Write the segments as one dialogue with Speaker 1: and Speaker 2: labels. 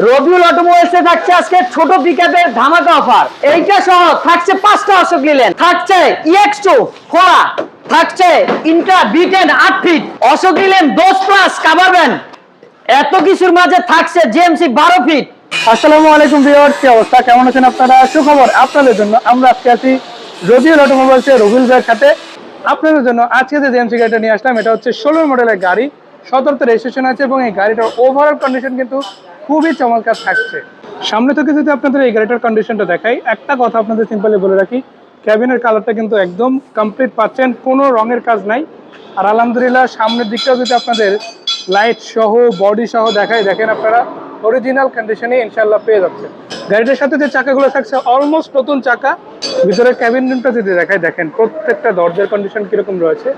Speaker 1: রবিউল অটোমোবাইলসে থাকছে আজকে ছোট পিকআপের ধামাকা অফার। এইটা সহ থাকছে 5টা অশোক লিল্যান্ড, থাকছে EX2 খোলা, থাকছে Intra B10 8 feet Ashok Leyland 10 plus cover van, এত কিছুর মাঝে থাকছে GMC 12 ফিট।
Speaker 2: আসসালামু আলাইকুম ভিউয়ার্স, কি অবস্থা, কেমন আছেন আপনারা? সুখবর আপনাদের জন্য, আমরা আজকে আছি রবিউল অটোমোবাইলসের রবিউল ভাইয়ের সাথে। আপনাদের জন্য আজকে যে জিএমসি গাড়িটা নিয়ে আসলাম, এটা হচ্ছে 16 মডেলের গাড়ি, 17তে রেজিস্ট্রেশন আছে এবং এই গাড়িটার ওভারঅল কন্ডিশন কিন্তু খুবই চমৎকার থাকছে। সামনে থেকে যদি আপনাদের এই গাড়িটার কন্ডিশনটা দেখাই, একটা কথা আপনাদের সিম্পলি বলে রাখি, ক্যাবিনের কালারটা কিন্তু একদম কমপ্লিট পাচ্ছেন, কোনো রঙের কাজ নাই। আর আলহামদুলিল্লাহ সামনের দিকটাও যদি আপনাদের লাইট সহ বডি সহ দেখাই, দেখেন আপনারা অরিজিনাল কন্ডিশনে ইনশাল্লাহ পেয়ে যাচ্ছে। গাড়িটার সাথে যে চাকাগুলো থাকছে অলমোস্ট নতুন চাকা। ভিতরে ক্যাবিন রুমটা যদি দেখাই, দেখেন প্রত্যেকটা দরজার কন্ডিশন কিরকম রয়েছে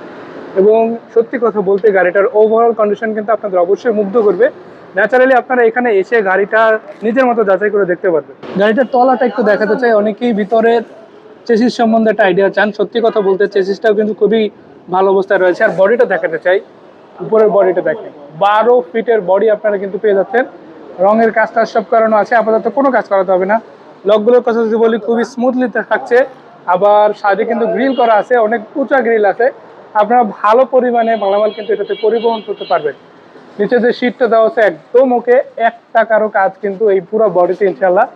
Speaker 2: এবং সত্যি কথা বলতে গাড়িটার ওভারঅল কন্ডিশন কিন্তু আপনাদের অবশ্যই মুগ্ধ করবে। ন্যাচারালি আপনারা এখানে এসে গাড়িটা নিজের মতো যাচাই করে দেখতে পারবেন। গাড়িটার তলাটা একটু দেখাতে চাই, অনেকেই ভিতরের চেসিস সম্বন্ধে একটা আইডিয়া চান। সত্যি কথা বলতে চেসিসটাও কিন্তু খুবই ভালো অবস্থায় রয়েছে। আর বডিটা দেখাতে চাই, উপরের বডিটা দেখেন 12 ফিটের বডি আপনারা কিন্তু পেয়ে যাচ্ছেন। রঙের কাজটা সব করানো আছে, আপাতত কোনো কাজ করাতে হবে না। লকগুলোর কথা যদি বলি, খুবই স্মুথলি থাকছে। আবার সাইডে কিন্তু গ্রিল করা আছে, অনেক উঁচা গ্রিল আছে, আপনারা ভালো পরিমাণে মালামাল কিন্তু এটাতে পরিবহন করতে পারবেন। নিচে যে সিটটা দেওয়া আছে একদম ওকে, 1 টাকারও কাজ কিন্তু এই পুরো বডিতে ইনশাল্লাহ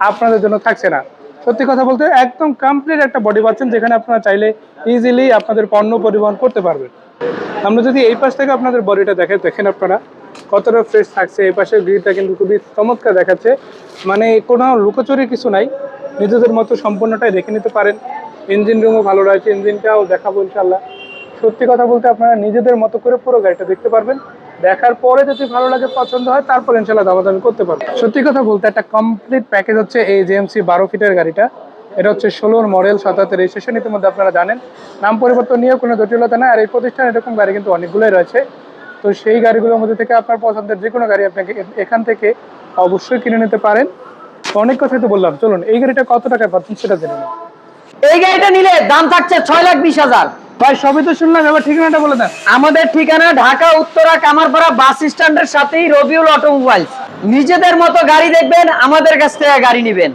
Speaker 2: আপনাদের জন্য থাকছে না। সত্যি কথা বলতে একদম কমপ্লিট একটা বডি পাচ্ছেন, যেখানে আপনারা চাইলে ইজিলি আপনাদের পণ্য পরিবহন করতে পারবেন। আমরা যদি এই পাশ থেকে আপনাদের বডিটা দেখেন আপনারা কতটা ফ্রেশ থাকছে। এই পাশের গ্রিলটা কিন্তু খুবই চমৎকার দেখাচ্ছে, মানে কোনো লুকোচুরি কিছু নাই, নিজেদের মতো সম্পূর্ণটাই দেখে নিতে পারেন। ইঞ্জিন রুমও ভালো রয়েছে, ইঞ্জিনটাও দেখাবো ইনশাল্লাহ। সত্যি কথা বলতে আপনারা নিজেদের মতো করে পুরো গাড়িটা দেখতে পারবেন। দেখার পরে যদি ভালো লাগে, পছন্দ হয়, তারপর ইনশাল্লাহ দামাদামি করতে পারবেন। সত্যি কথা বলতে একটা কমপ্লিট প্যাকেজ হচ্ছে এই জিএমসি 12 ফিটের গাড়িটা। এটা হচ্ছে 16 মডেল, 17তে রেজিস্ট্রেশন। ইতিমধ্যে আপনারা জানেন, নাম পরিবর্তন নিয়েও কোনো জটিলতা না। আর এই প্রতিষ্ঠান এরকম গাড়ি কিন্তু অনেকগুলোই রয়েছে। তো সেই গাড়িগুলোর মধ্যে থেকে আপনার পছন্দের যে কোনো গাড়ি আপনাকে এখান থেকে অবশ্যই কিনে নিতে পারেন। অনেক কথাই তো বললাম, চলুন এই গাড়িটা কত টাকায় পাচ্ছেন সেটা জেনে নিন।
Speaker 1: এই গাড়িটা নিলে দাম থাকছে 6,20,000।
Speaker 2: ভাই সবই তো শুনলাম, এবার ঠিকানাটা বলে দেন।
Speaker 1: আমাদের ঠিকানা ঢাকা উত্তরা কামারপাড়া বাস স্ট্যান্ডের সাথেই রবিউল অটোমোবাইলস। নিজেদের মতো গাড়ি দেখবেন, আমাদের কাছ থেকে গাড়ি নেবেন।